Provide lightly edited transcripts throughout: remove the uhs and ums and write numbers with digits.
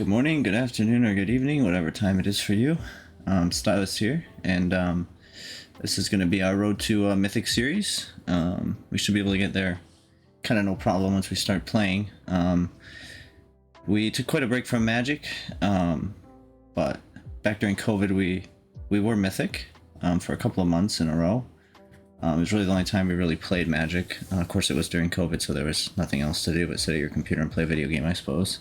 Good morning, good afternoon, or good evening, whatever time it is for you. Stylist here, and this is going to be our Road to Mythic series. We should be able to get there kind of no problem once we start playing. We took quite a break from Magic, but back during COVID we were Mythic for a couple of months in a row. It was really the only time we really played Magic. Of course, it was during COVID, so there was nothing else to do but sit at your computer and play a video game, I suppose.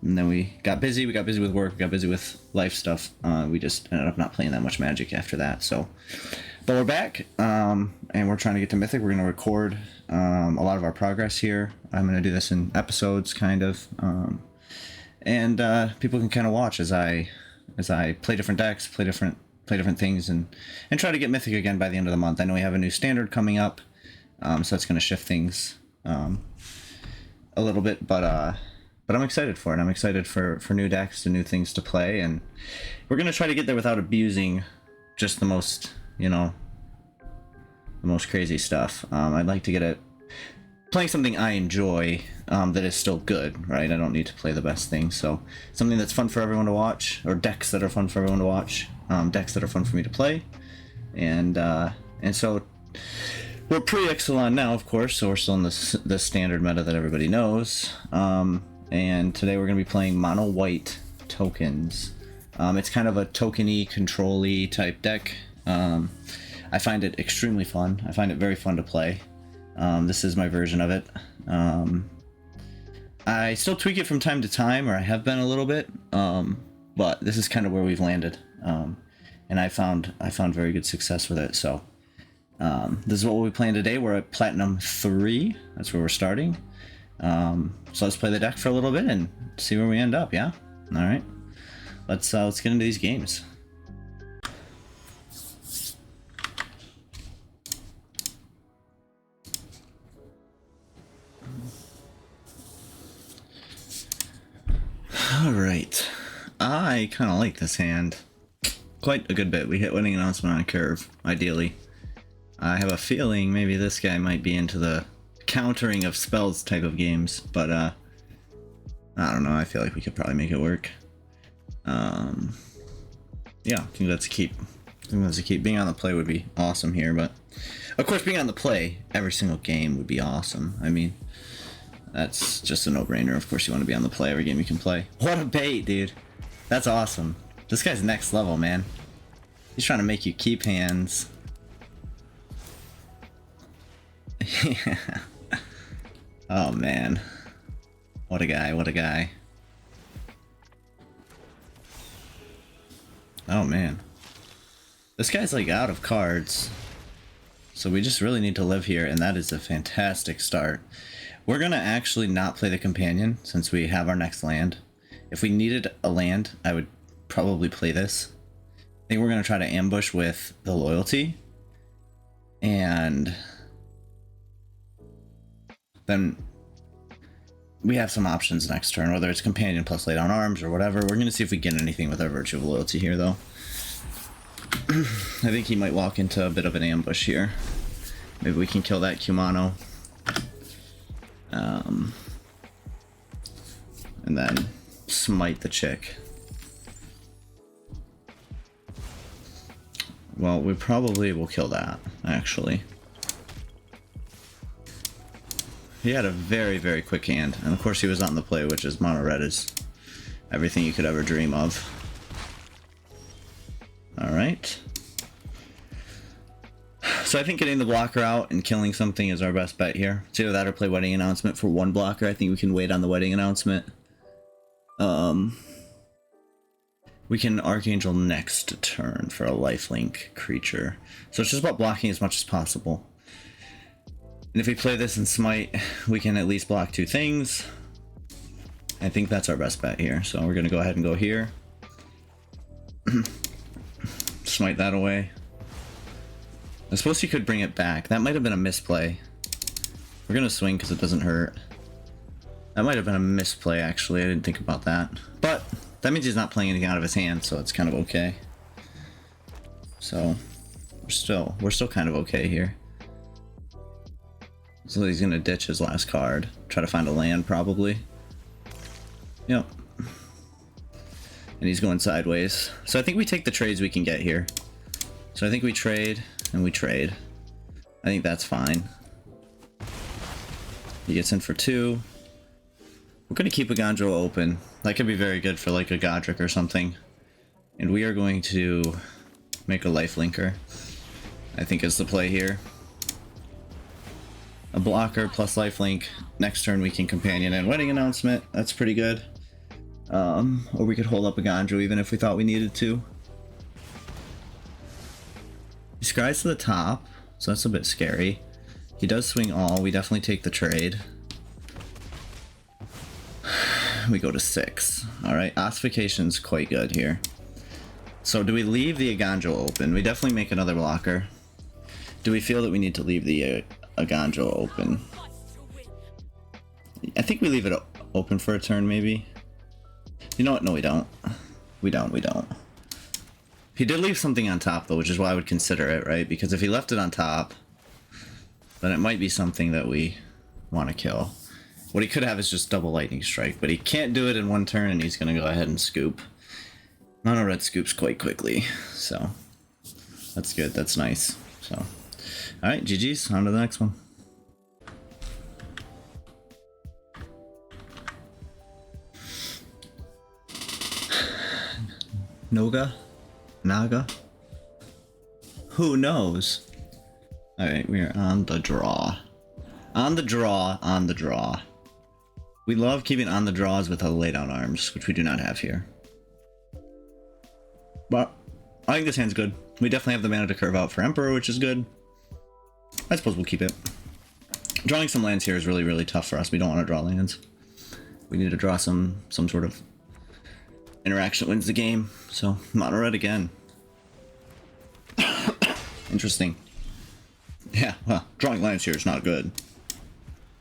And then we got busy with work, we got busy with life stuff. We just ended up not playing that much Magic after that. So, but we're back, and we're trying to get to Mythic. We're going to record a lot of our progress here. I'm going to do this in episodes, kind of, and people can kind of watch as I play different decks, play different things, and try to get Mythic again by the end of the month. I know we have a new standard coming up, so it's going to shift things a little bit, but I'm excited for it. I'm excited for new decks and new things to play, and we're going to try to get there without abusing just the most, the most crazy stuff. I'd like to get it playing something I enjoy that is still good, right? I don't need to play the best thing, so something that's fun for everyone to watch, or decks that are fun for everyone to watch, decks that are fun for me to play, and so we're pre-Exelon now, of course, so we're still in the standard meta that everybody knows. And today we're going to be playing mono white tokens. It's kind of a tokeny, control-y type deck. I find it extremely fun. I find it very fun to play. This is my version of it. I still tweak it from time to time, or I have been a little bit, but this is kind of where we've landed. And I found very good success with it. So this is what we'll be playing today. We're at Platinum 3. That's where we're starting. So let's play the deck for a little bit and see where we end up. Yeah. All right. Let's get into these games. All right. I kind of like this hand quite a good bit. We hit winning announcement on a curve, ideally. I have a feeling maybe this guy might be into the countering of spells type of games, but I don't know. I feel like we could probably make it work. Yeah, I think that's a keep. Being on the play would be awesome here, but of course being on the play every single game would be awesome. I mean, that's just a no-brainer. Of course you want to be on the play every game you can play. What a bait, dude. That's awesome. This guy's next level, man. He's trying to make you keep hands. Yeah. Oh man, what a guy, what a guy. Oh man, this guy's like out of cards, so we just really need to live here, and that is a fantastic start. We're gonna actually not play the companion since we have our next land. If we needed a land, I would probably play this. I think we're gonna try to ambush with the loyalty, and then we have some options next turn, whether it's companion plus lay down arms or whatever. We're going to see if we get anything with our Virtue of Loyalty here, though. I think he might walk into a bit of an ambush here. Maybe we can kill that Kumano. And then smite the chick. Well, we probably will kill that, actually. He had a very, very quick hand, and of course he was on the play, which is mono red is everything you could ever dream of. Alright. So I think getting the blocker out and killing something is our best bet here. It's either that or play Wedding Announcement for one blocker. I think we can wait on the Wedding Announcement. We can Archangel next turn for a lifelink creature. So it's just about blocking as much as possible. And if we play this in Smite, we can at least block two things. I think that's our best bet here. So we're going to go ahead and go here. Smite that away. I suppose he could bring it back. That might have been a misplay. We're going to swing because it doesn't hurt. That might have been a misplay, actually. I didn't think about that. But that means he's not playing anything out of his hand, so it's kind of okay. So we're still kind of okay here. So he's gonna ditch his last card. Try to find a land, probably. Yep. And he's going sideways. So I think we take the trades we can get here. So I think we trade and we trade. I think that's fine. He gets in for 2. We're going to keep Eiganjo open. That could be very good for like a Godric or something. And we are going to make a lifelinker. I think is the play here. A blocker plus lifelink. Next turn we can companion and wedding announcement. That's pretty good. Or we could hold up Eiganjo even if we thought we needed to. He scries to the top, so that's a bit scary. He does swing all. We definitely take the trade. We go to 6. Alright, Ossification's quite good here. So do we leave the Eiganjo open? We definitely make another blocker. Do we feel that we need to leave the Eiganjo open? I think we leave it open for a turn, maybe. You know what? No, we don't. We don't. He did leave something on top, though, which is why I would consider it, right? Because if he left it on top, then it might be something that we want to kill. What he could have is just double lightning strike, but he can't do it in one turn, and he's going to go ahead and scoop. Mono red scoops quite quickly, so that's good. That's nice. So, all right, GG's. On to the next one. Naga? Who knows? Alright, we are on the draw. On the draw. We love keeping on the draws with a laydown arms, which we do not have here. But I think this hand's good. We definitely have the mana to curve out for Emperor, which is good. I suppose we'll keep it. Drawing some lands here is really, really tough for us. We don't want to draw lands. We need to draw some sort of interaction that wins the game. So, mono red again. Interesting. Yeah, well, drawing lands here is not good.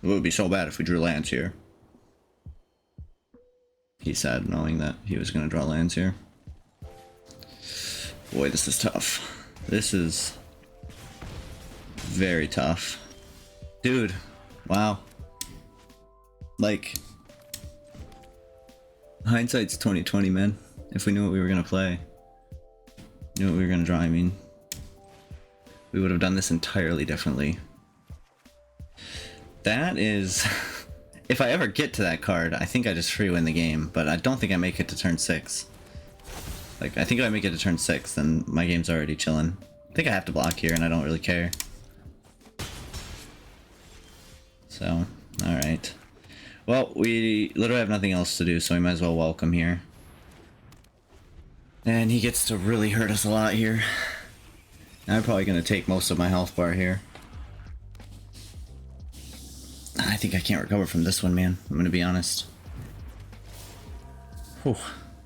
It would be so bad if we drew lands here. He said, knowing that he was going to draw lands here. Boy, this is tough. This is very tough. Dude, wow. Like, hindsight's 20/20, man. If we knew what we were gonna play, knew what we were gonna draw, I mean, we would have done this entirely differently. That is, if I ever get to that card, I think I just free win the game, but I don't think I make it to turn 6. Like, I think if I make it to turn 6, then my game's already chilling. I think I have to block here, and I don't really care. So, alright. Well, we literally have nothing else to do, so we might as well welcome here. And he gets to really hurt us a lot here. I'm probably going to take most of my health bar here. I think I can't recover from this one, man. I'm going to be honest. Whew.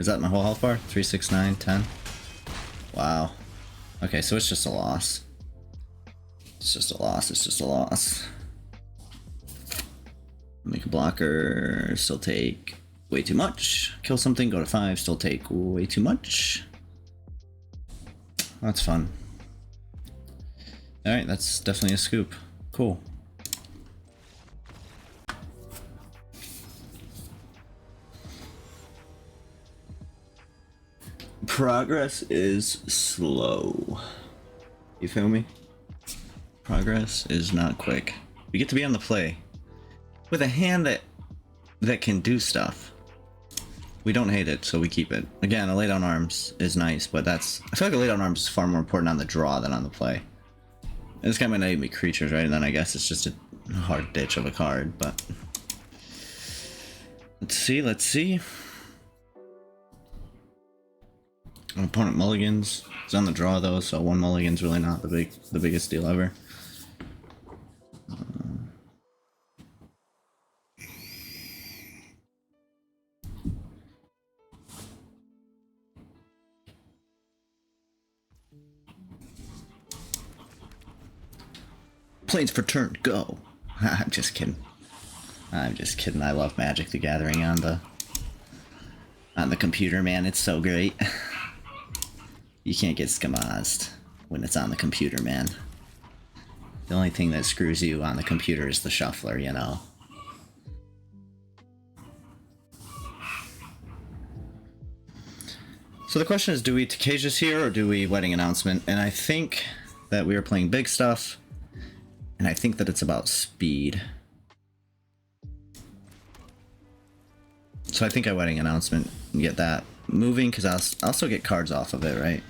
Is that my whole health bar? 3, 6, 9, 10? Wow. Okay, so it's just a loss. It's just a loss. It's just a loss. Make a blocker, still take way too much. Kill something, go to 5, still take way too much. That's fun. Alright, that's definitely a scoop. Cool. Progress is slow. You feel me? Progress is not quick. We get to be on the play. With a hand that can do stuff. We don't hate it, so we keep it. Again, a lay down arms is nice, but that's... I feel like a lay down arms is far more important on the draw than on the play. And this guy might not even be creatures, right? And then I guess it's just a hard ditch of a card, but... Let's see, let's see. An opponent mulligans. He's on the draw though, so one mulligan's really not the biggest deal ever. Planes for turn, go. I'm just kidding. I'm just kidding. I love Magic the Gathering on the computer, man. It's so great. You can't get skamazed when it's on the computer, man. The only thing that screws you on the computer is the shuffler, you know. So the question is, do we Tocasia's here or do we Wedding Announcement? And I think that we are playing big stuff. And I think that it's about speed. So I think I Wedding Announcement and get that moving, because I'll still get cards off of it, right?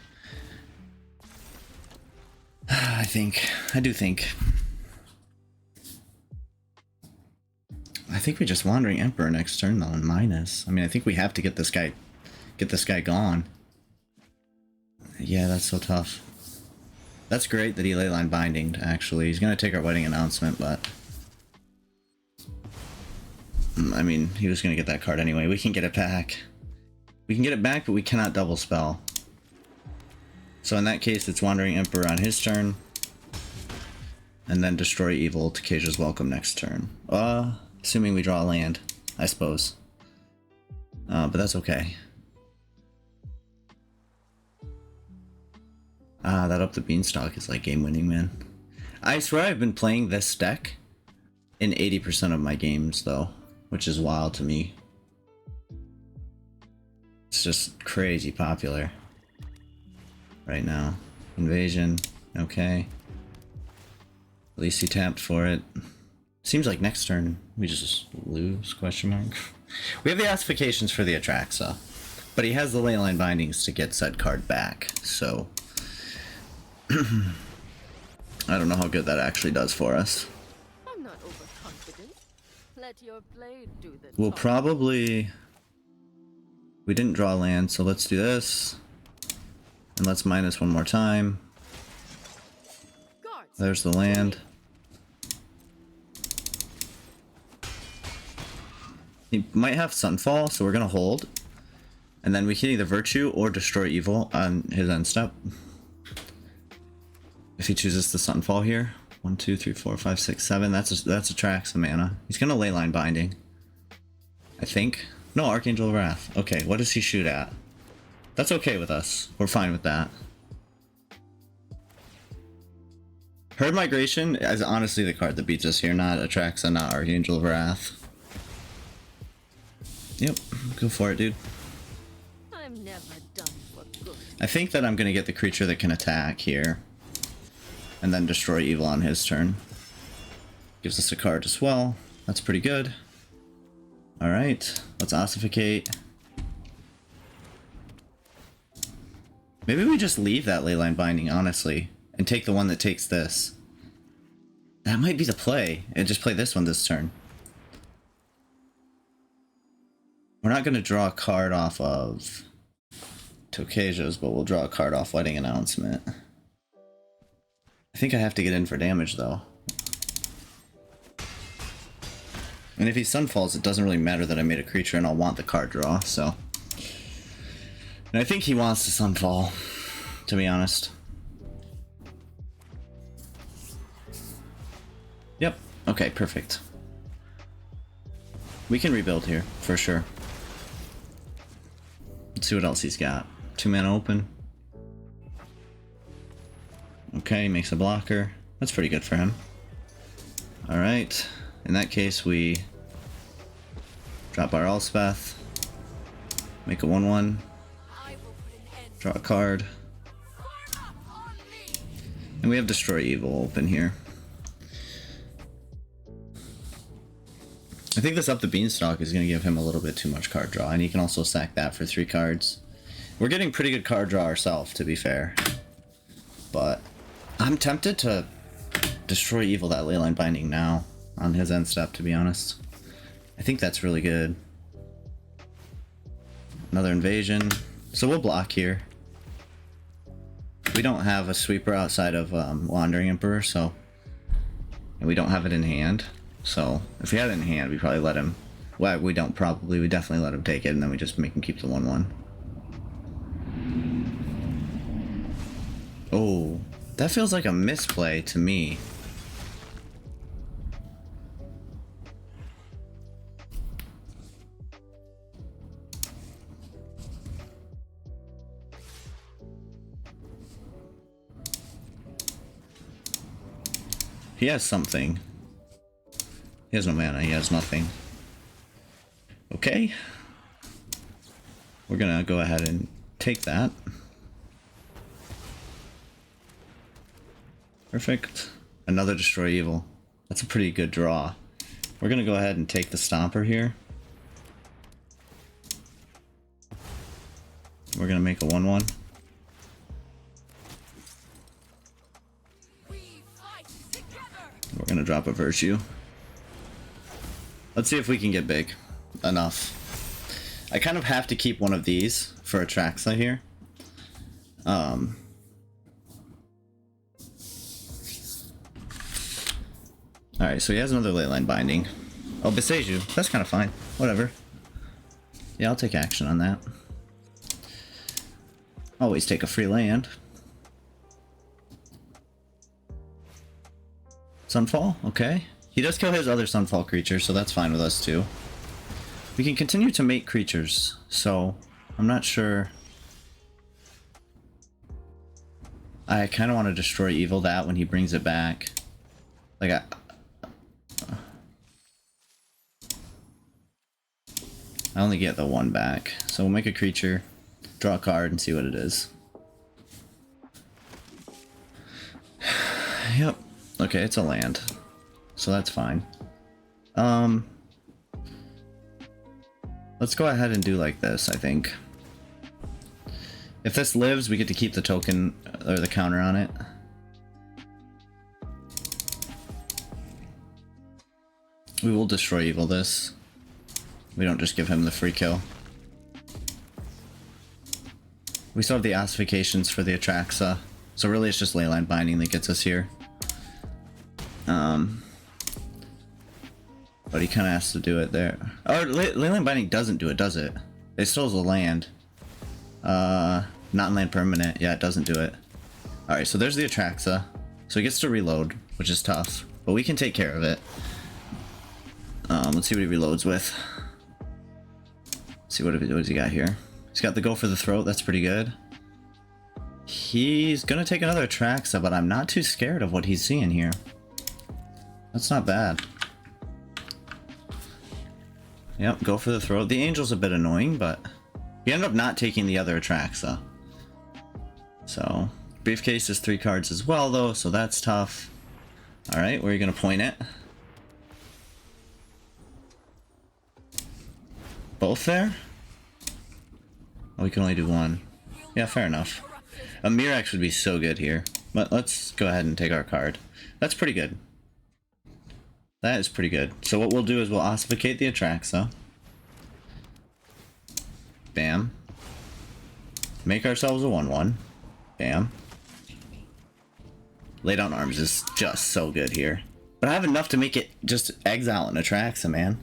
I do think. I think we just Wandering Emperor next turn though, and minus. I mean, I think we have to get this guy gone. Yeah, that's so tough. That's great that he Leyline Binding, actually. He's gonna take our Wedding Announcement, but I mean, he was gonna get that card anyway. We can get it back. We can get it back, but we cannot double spell. So in that case, it's Wandering Emperor on his turn. And then Destroy Evil, Tocasia's Welcome next turn. Assuming we draw a land, I suppose. But that's okay. That Up the Beanstalk is like game winning, man. I swear I've been playing this deck in 80% of my games though, which is wild to me. It's just crazy popular right now. Invasion, okay. At least he tapped for it. Seems like next turn we just lose, question mark. We have the Ossifications for the Atraxa, but he has the Leyline Bindings to get said card back, so I don't know how good that actually does for us. I'm not overconfident. Let your blade do the We'll talk. probably... We didn't draw land, so let's do this. And let's minus one more time. Guards. There's the land. He might have Sunfall, so we're gonna hold. And then we can either Virtue or Destroy Evil on his end step. If he chooses the Sunfall here. 1, 2, 3, 4, 5, 6, 7. That's Atraxa mana. He's gonna Leyline Binding, I think. No, Archangel Wrath. Okay, what does he shoot at? That's okay with us. We're fine with that. Herd Migration is honestly the card that beats us here, not Atraxa, not Archangel Wrath. Yep, go for it, dude. I'm never done for good. I think that I'm gonna get the creature that can attack here. And then Destroy Evil on his turn. Gives us a card as well. That's pretty good. Alright, let's Ossificate. Maybe we just leave that Leyline Binding, honestly, and take the one that takes this. That might be the play, and just play this one this turn. We're not going to draw a card off of Tocasia's, but we'll draw a card off Wedding Announcement. I think I have to get in for damage, though. And if he Sunfalls, it doesn't really matter that I made a creature, and I'll want the card draw, so... And I think he wants to Sunfall, to be honest. Yep, okay, perfect. We can rebuild here, for sure. Let's see what else he's got. 2 mana open. Okay, makes a blocker. That's pretty good for him. Alright, in that case we drop our Elspeth, make a 1/1, draw a card, and we have Destroy Evil open here. I think this Up the Beanstalk is going to give him a little bit too much card draw, and he can also sack that for 3 cards. We're getting pretty good card draw ourselves, to be fair. But I'm tempted to Destroy Evil that Leyline Binding now on his end step, to be honest. I think that's really good. Another Invasion. So we'll block here. We don't have a sweeper outside of Wandering Emperor, so... And we don't have it in hand. So, if we had it in hand, we'd probably let him... Well, we don't probably. We definitely let him take it, and then we just make him keep the 1/1. Oh, that feels like a misplay to me. He has something. He has no mana, he has nothing. Okay. We're gonna go ahead and take that. Perfect. Another Destroy Evil. That's a pretty good draw. We're gonna go ahead and take the Stomper here. We're gonna make a 1/1. We're gonna drop a Virtue. Let's see if we can get big enough. I kind of have to keep one of these for Atraxa here. Alright, so he has another Leyline Binding. Oh, Beseju. That's kind of fine. Whatever. Yeah, I'll take action on that. Always take a free land. Sunfall? Okay. He does kill his other Sunfall creature, so that's fine with us too. We can continue to make creatures, so I'm not sure. I kind of want to destroy Evil that when he brings it back. Like, I only get the one back, so we'll make a creature, draw a card, and see what it is. Yep. Okay, it's a land, so that's fine. Let's go ahead and do like this, I think. If this lives, we get to keep the token, or the counter on it. We will destroy Evil this. We don't just give him the free kill. We still have the Ossifications for the Atraxa, so really it's just Leyline Binding that gets us here. But he kind of has to do it there. Oh, Leyline Binding doesn't do it, does it? It still is a land. Not in land permanent. Yeah, it doesn't do it. Alright, so there's the Atraxa. So he gets to reload, which is tough. But we can take care of it. Let's see what he reloads with. Let's see what has he got here. He's got the Go for the Throat. That's pretty good. He's gonna take another Atraxa, but I'm not too scared of what he's seeing here. That's not bad. Yep, Go for the Throat. The Angel's a bit annoying, but he ended up not taking the other Atraxa. So, Briefcase is 3 cards as well, though, so that's tough. Alright, where are you going to point it? Both there? Oh, we can only do one. Yeah, fair enough. A Mirrex would be so good here. But let's go ahead and take our card. That's pretty good. That is pretty good. So what we'll do is we'll Ossificate the Atraxa. Bam. Make ourselves a 1/1. Bam. Lay Down Arms is just so good here. But I have enough to make it just exile an Atraxa, man.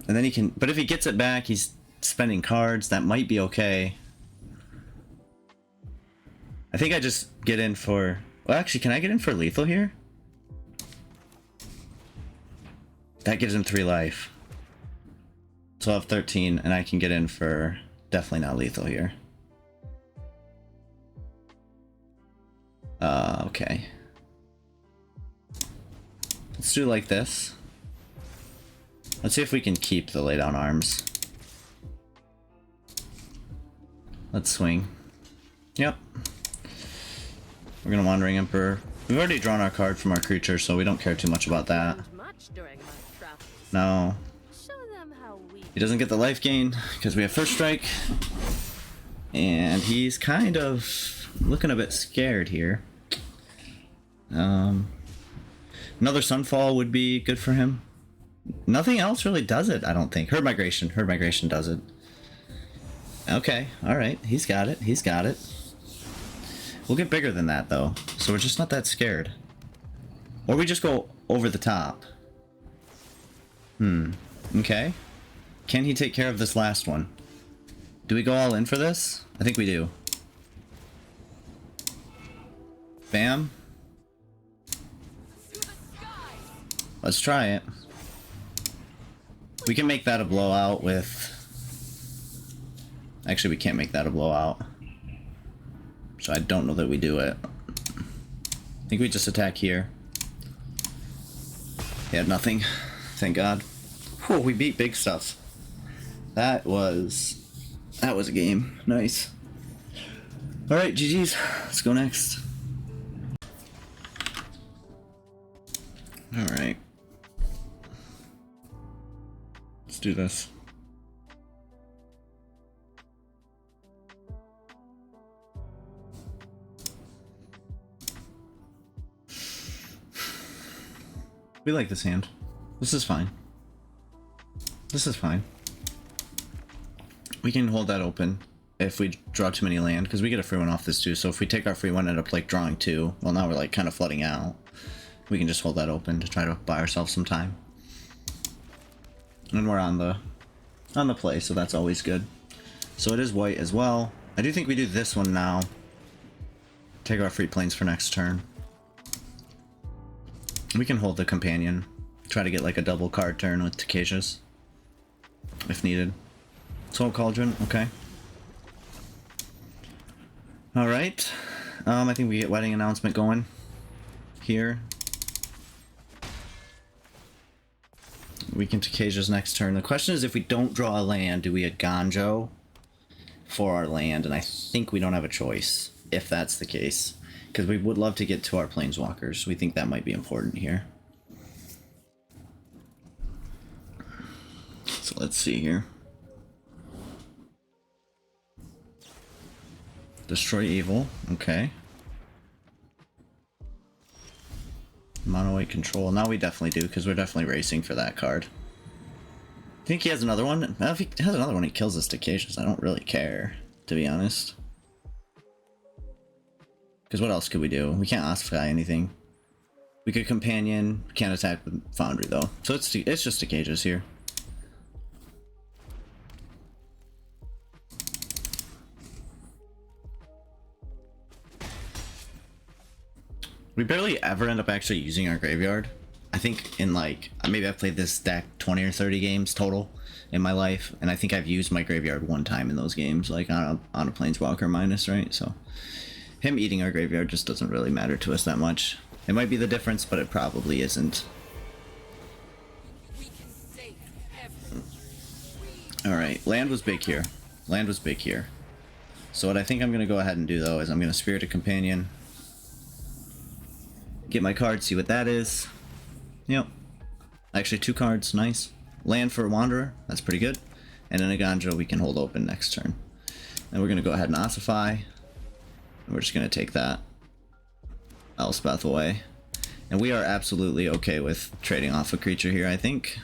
And then he can... But if he gets it back, he's spending cards. That might be okay. I think I just get in for... Well, actually, can I get in for lethal here? That gives him 3 life. So I'll have 13, and I can get in for definitely not lethal here. Okay. Let's do like this. Let's see if we can keep the Lay Down Arms. Let's swing. Yep. We're gonna Wandering Emperor. We've already drawn our card from our creature, so we don't care too much about that. No. He doesn't get the life gain because we have first strike. And he's kind of looking a bit scared here. Another Sunfall would be good for him. Nothing else really does it, I don't think. Herd Migration. Herd Migration does it. Okay, alright. He's got it. He's got it. We'll get bigger than that, though. So we're just not that scared. Or we just go over the top. Okay. Can he take care of this last one? Do we go all in for this? I think we do. Bam. Let's try it. We can make that a blowout with... Actually, we can't make that a blowout. So I don't know that we do it. I think we just attack here. He had nothing. Thank God. Whew, we beat big stuff. That was That was a game. Nice. Alright, GG's. Let's go next. Alright. Let's do this. We like this hand. This is fine. This is fine. We can hold that open if we draw too many land, because we get a free one off this too. So if we take our free one and end up like drawing two, well now we're like kind of flooding out. We can just hold that open to try to buy ourselves some time. And we're on the play, so that's always good. So it is white as well. I do think we do this one now. Take our free planes for next turn. We can hold the companion. Try to get like a double card turn with Tocasias if needed. Soul Cauldron, okay. Alright. I think we get wedding announcement going here. We can Tocasias next turn. The question is, if we don't draw a land, do we Eiganjo for our land? And I think we don't have a choice if that's the case, because we would love to get to our planeswalkers. We think that might be important here. So let's see here. Destroy evil, okay. Mono white control. Now we definitely do, because we're definitely racing for that card. I think he has another one. Well, if he has another one, he kills us Tocasias. I don't really care, to be honest. Because what else could we do? We can't Ossify anything. We could companion. Can't attack with Foundry though. So it's just Tocasias here. We barely ever end up actually using our graveyard. I think in like, maybe I've played this deck 20 or 30 games total in my life, and I think I've used my graveyard one time in those games, like on a Planeswalker minus, right? So him eating our graveyard just doesn't really matter to us that much. It might be the difference, but it probably isn't. Alright, land was big here. Land was big here. So what I think I'm going to go ahead and do though is I'm going to Spirit a Companion. Get my card, see what that is. Yep. Actually, 2 cards, nice. Land for a Wanderer, that's pretty good. And an Eiganjo we can hold open next turn. And we're going to go ahead and Ossify. And we're just going to take that Elspeth away. And we are absolutely okay with trading off a creature here, I think.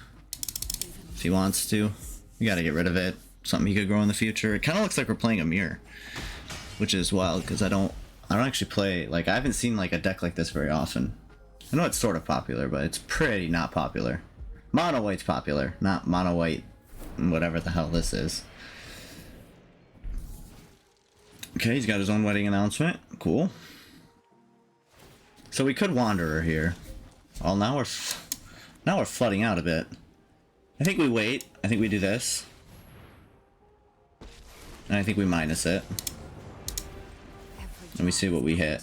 If he wants to. We got to get rid of it. Something he could grow in the future. It kind of looks like we're playing a Mirror. Which is wild, because I don't actually play, like, I haven't seen like a deck like this very often. I know it's sort of popular, but it's pretty not popular. Mono white's popular, not mono white, whatever the hell this is. Okay, he's got his own wedding announcement. Cool. So we could Wanderer here. Well, now we're flooding out a bit. I think we wait. I think we do this. And I think we minus it. And we see what we hit.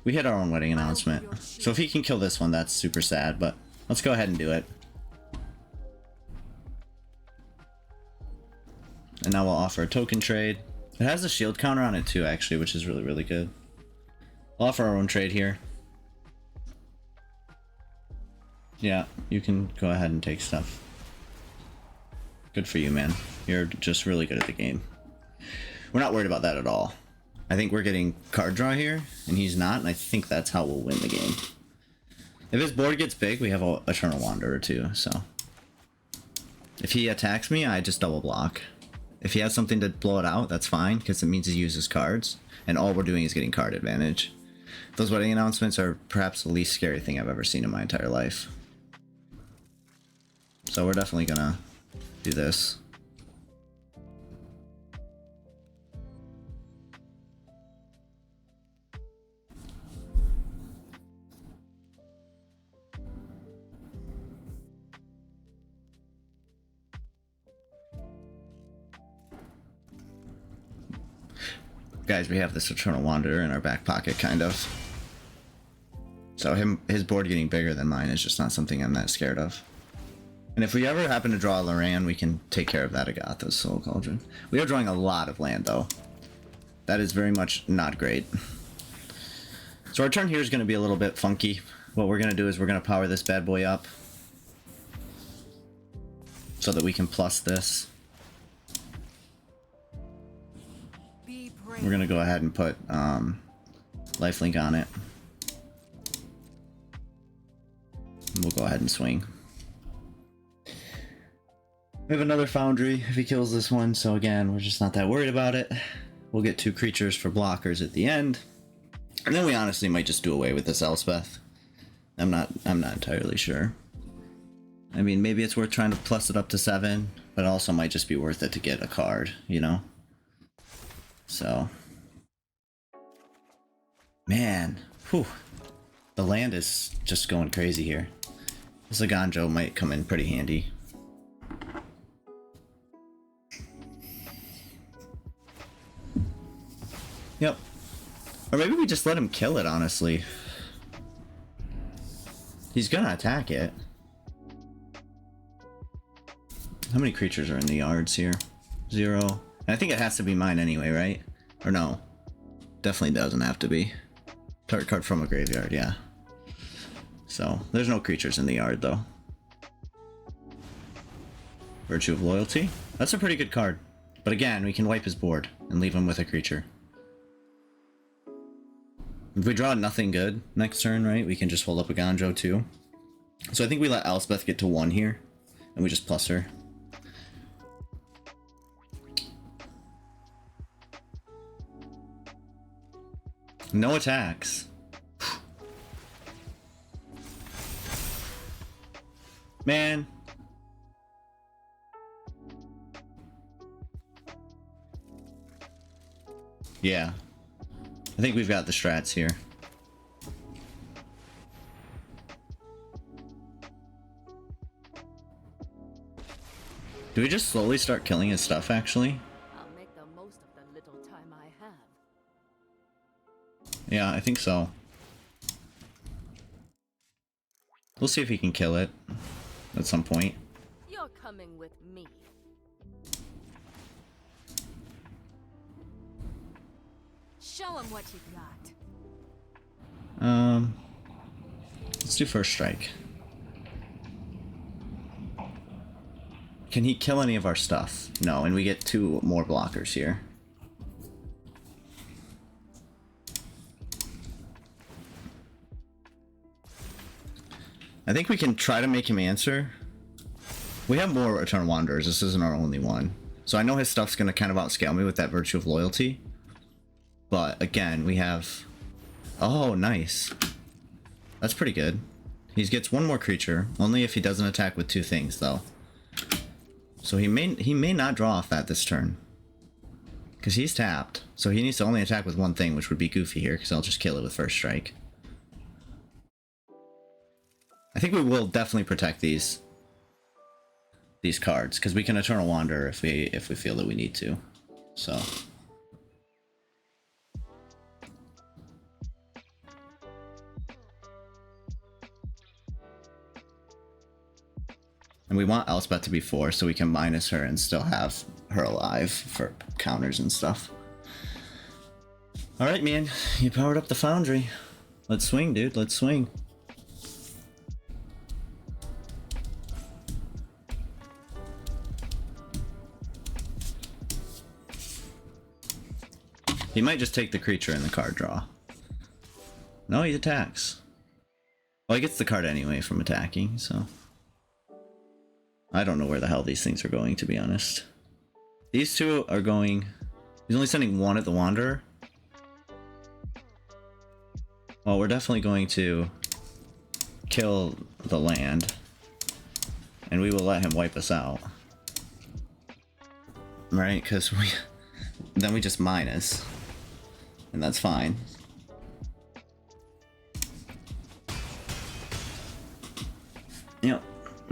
We hit our own wedding announcement. So if he can kill this one, that's super sad, but let's go ahead and do it. And now we'll offer a token trade. It has a shield counter on it too, actually, which is really, really good. We'll offer our own trade here. Yeah, you can go ahead and take stuff. Good for you, man. You're just really good at the game. We're not worried about that at all. I think we're getting card draw here, and he's not, and I think that's how we'll win the game. If his board gets big, we have an Eternal Wanderer too, so. If he attacks me, I just double block. If he has something to blow it out, that's fine, because it means he uses cards, and all we're doing is getting card advantage. Those wedding announcements are perhaps the least scary thing I've ever seen in my entire life. So we're definitely gonna do this. Guys, we have this Eternal Wanderer in our back pocket, kind of. So his board getting bigger than mine is just not something I'm that scared of. And if we ever happen to draw a Loran, we can take care of that Agatha's Soul Cauldron. We are drawing a lot of land, though. That is very much not great. So our turn here is going to be a little bit funky. What we're going to do is we're going to power this bad boy up so that we can plus this. We're going to go ahead and put lifelink on it. And we'll go ahead and swing. We have another Foundry if he kills this one, so again, we're just not that worried about it. We'll get 2 creatures for blockers at the end. And then we honestly might just do away with this Elspeth. I'm not entirely sure. I mean, maybe it's worth trying to plus it up to 7, but it also might just be worth it to get a card, you know? So. Man. Whew. The land is just going crazy here. This Eiganjo might come in pretty handy. Yep. Or maybe we just let him kill it, honestly. He's gonna attack it. How many creatures are in the yards here? 0. And I think it has to be mine anyway, right? Or no. Definitely doesn't have to be. Target card from a graveyard, yeah. So, there's no creatures in the yard, though. Virtue of Loyalty. That's a pretty good card. But again, we can wipe his board and leave him with a creature. If we draw nothing good next turn, right, we can just hold up Eiganjo too. So I think we let Elspeth get to 1 here, and we just plus her. No attacks. Man. Yeah. I think we've got the strats here. Do we just slowly start killing his stuff, actually? I'll make the most of the little time I have. Yeah, I think so. We'll see if he can kill it at some point. You're coming with me. Show him what you got. Let's do first strike. Can he kill any of our stuff? No, and we get 2 more blockers here. I think we can try to make him answer. We have more Eternal Wanderers. This isn't our only one. So I know his stuff's going to kind of outscale me with that Virtue of Loyalty. But again, we have... Oh, nice. That's pretty good. He gets 1 more creature, only if he doesn't attack with 2 things, though. So he may not draw off that this turn. Because he's tapped. So he needs to only attack with 1 thing, which would be goofy here, because I'll just kill it with first strike. I think we will definitely protect these cards, because we can Eternal Wander if we feel that we need to. So... And we want Elspeth to be 4 so we can minus her and still have her alive for counters and stuff. Alright, man. You powered up the Foundry. Let's swing, dude. Let's swing. He might just take the creature in the card draw. No, he attacks. Well, he gets the card anyway from attacking, so... I don't know where the hell these things are going, to be honest. These 2 are going... He's only sending 1 at the Wanderer. Well, we're definitely going to kill the land. And we will let him wipe us out. Right? Because then we just minus. And that's fine. Yep.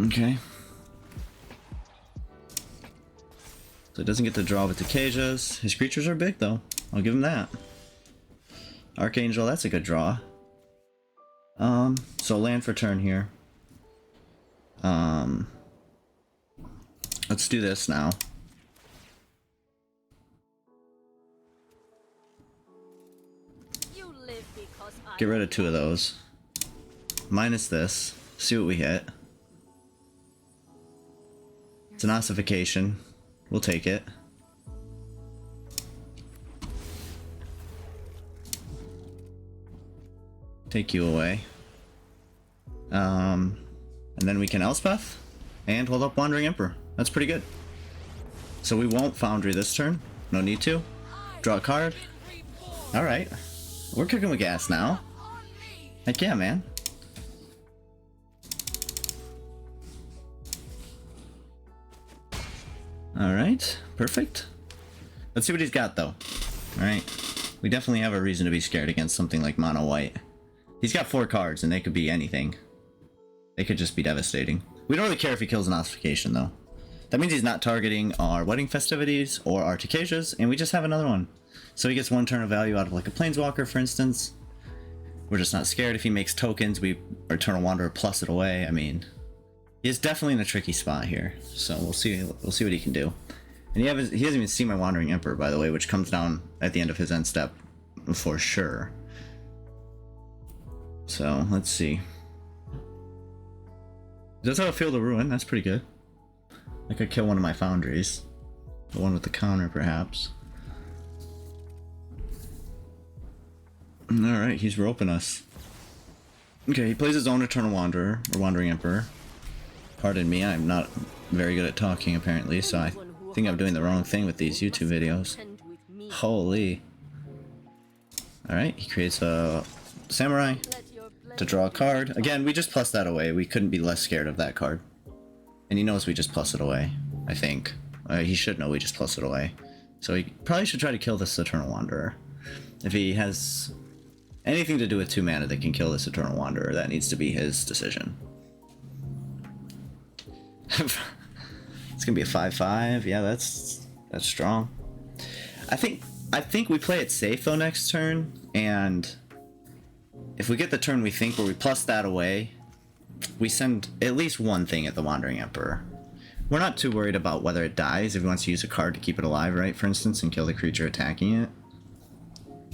Okay. So it doesn't get to draw with Tocasias. His creatures are big, though. I'll give him that. Archangel, that's a good draw. So land for turn here. Let's do this now. You live because I Get rid of 2 of those. Minus this. See what we hit. It's an Ossification. We'll take it. Take you away. And then we can Elspeth and hold up Wandering Emperor. That's pretty good. So we won't Foundry this turn. No need to. Draw a card. Alright. We're cooking with gas now. Heck yeah, man. Alright, perfect. Let's see what he's got though. Alright. We definitely have a reason to be scared against something like mono white. He's got 4 cards and they could be anything. They could just be devastating. We don't really care if he kills an Ossification though. That means he's not targeting our wedding festivities or our Tocasias, and we just have another one. So he gets 1 turn of value out of like a Planeswalker, for instance. We're just not scared. If he makes tokens, we Eternal Wanderer plus it away. I mean, he's definitely in a tricky spot here. So we'll see what he can do. And he hasn't even seen my Wandering Emperor, by the way, which comes down at the end of his end step for sure. So let's see. He does have a Field of Ruin. That's pretty good. I could kill one of my Foundries. The one with the counter, perhaps. Alright, he's roping us. Okay, he plays his own Eternal Wanderer, or Wandering Emperor. Pardon me, I'm not very good at talking, apparently, so I think I'm doing the wrong thing with these YouTube videos. Holy. Alright, he creates a Samurai to draw a card. Again, we just plus that away. We couldn't be less scared of that card. And he knows we just plus it away, I think. He should know we just plus it away. So he probably should try to kill this Eternal Wanderer. If he has anything to do with 2 mana that can kill this Eternal Wanderer, that needs to be his decision. It's gonna be a 5/5. Yeah, that's strong. I think we play it safe though next turn, and if we get the turn we think where we plus that away, we send at least 1 thing at the Wandering Emperor. We're not too worried about whether it dies. If he wants to use a card to keep it alive, right, for instance, and kill the creature attacking it,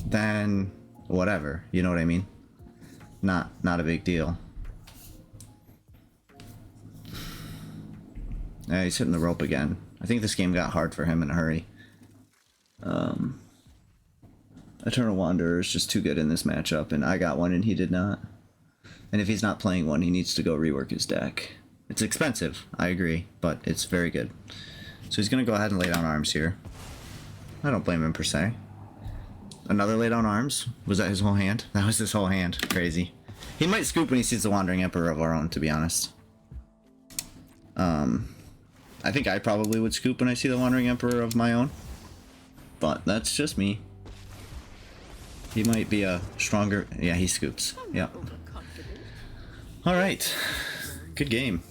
then whatever, you know what I mean? Not a big deal. He's hitting the rope again. I think this game got hard for him in a hurry. Eternal Wanderer is just too good in this matchup, and I got one and he did not. And if he's not playing one, he needs to go rework his deck. It's expensive, I agree, but it's very good. So he's going to go ahead and lay down arms here. I don't blame him per se. Another lay down arms. Was that his whole hand? That was his whole hand. Crazy. He might scoop when he sees the Wandering Emperor of our own, to be honest. I think I probably would scoop when I see the Wandering Emperor of my own. But that's just me. He might be a stronger... Yeah, he scoops. Yep. Alright. Good game.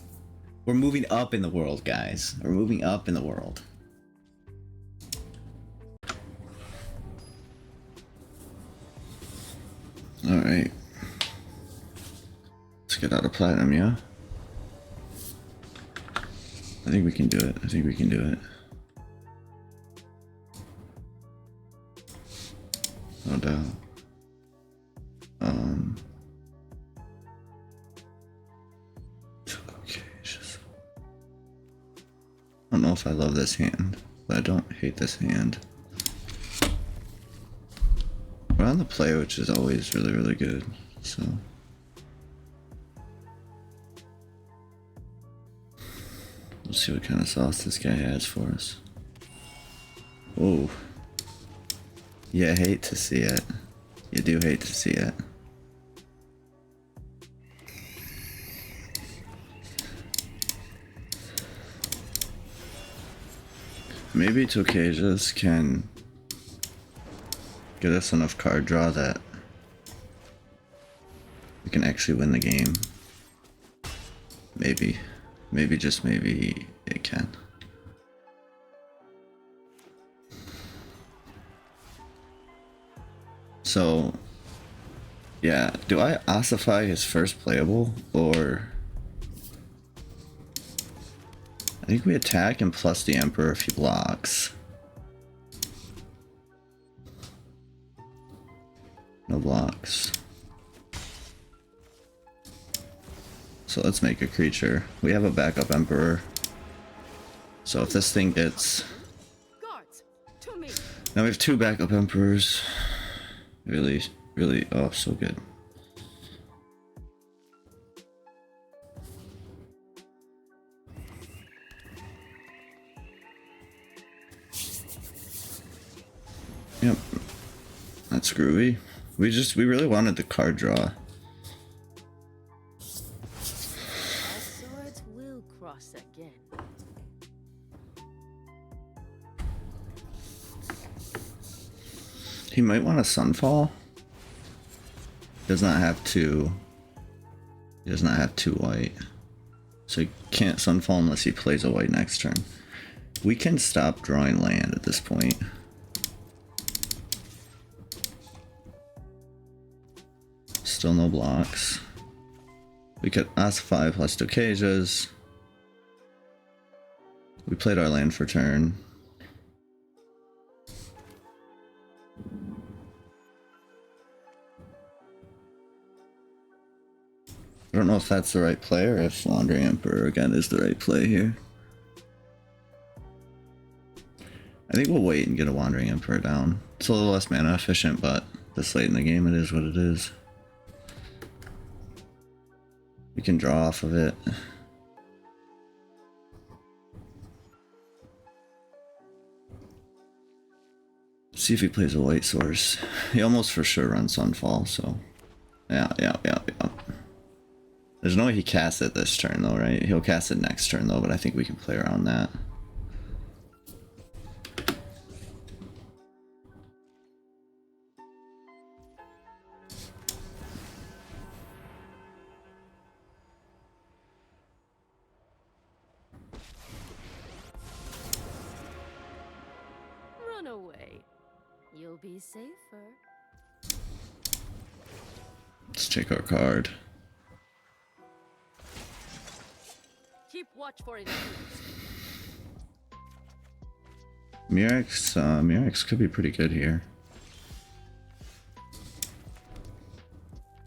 We're moving up in the world, guys. We're moving up in the world. Alright. Let's get out of Platinum, yeah? I think we can do it. I think we can do it. No doubt. Okay, just... I don't know if I love this hand, but I don't hate this hand. We're on the play, which is always really, really good, so... Let's see what kind of sauce this guy has for us. Oh. You hate to see it. You do hate to see it. Maybe Tocasias can get us enough card draw that we can actually win the game. Maybe. Maybe, just maybe, it can. So, yeah, do I ossify his first playable, or... I think we attack and plus the Emperor if he blocks. No blocks. So let's make a creature. We have a backup Emperor. So if this thing gets... Guards, to me. Now we have 2 backup Emperors. Really, really, oh, so good. Yep. That's groovy. We really wanted the card draw. Our swords will cross again. He might want a Sunfall. Does not have 2. He does not have 2 white. So he can't Sunfall unless he plays a white next turn. We can stop drawing land at this point. Still no blocks. We could Ossify plus Tocasias. We played our land for turn. I don't know if that's the right play or if Wandering Emperor again is the right play here. I think we'll wait and get a Wandering Emperor down. It's a little less mana efficient, but this late in the game it is what it is. We can draw off of it. See if he plays a white source. He almost for sure runs Sunfall, so... Yeah. There's no way he casts it this turn though, right? He'll cast it next turn though, but I think we can play around that. Run away. You'll be safer. Let's take our card. Keep watch for it. Mirrex could be pretty good here.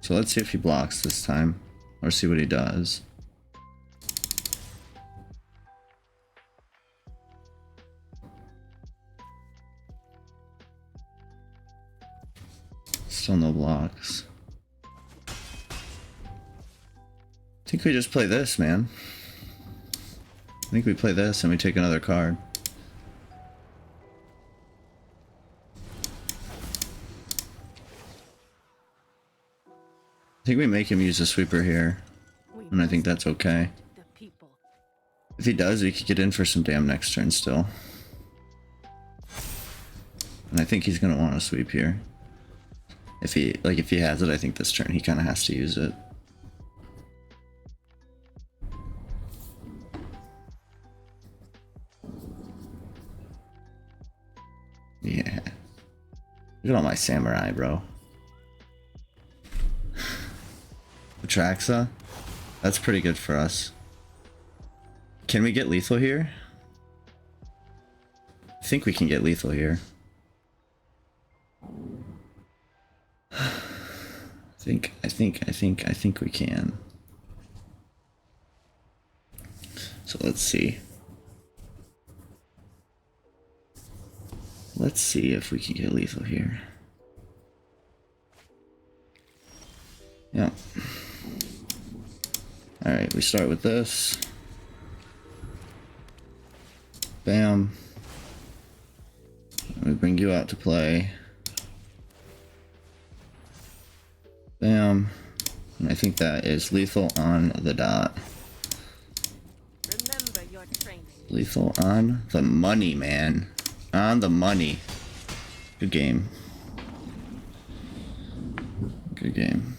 So let's see if he blocks this time, or see what he does. Still no blocks. I think we just play this, man. I think we play this and we take another card. I think we make him use a sweeper here, and I think that's okay. If he does, he could get in for some damn next turn still. And I think he's gonna want to sweep here. If he has it, I think this turn he kind of has to use it. Yeah. Look at all my samurai, bro. Atraxa? That's pretty good for us. Can we get lethal here? I think we can get lethal here. I think we can. So let's see. Let's see if we can get lethal here. Yeah. Alright, we start with this. Bam. We bring you out to play. Bam. And I think that is lethal on the dot. Remember your training. Lethal on the money, man. On the money. Good game. Good game.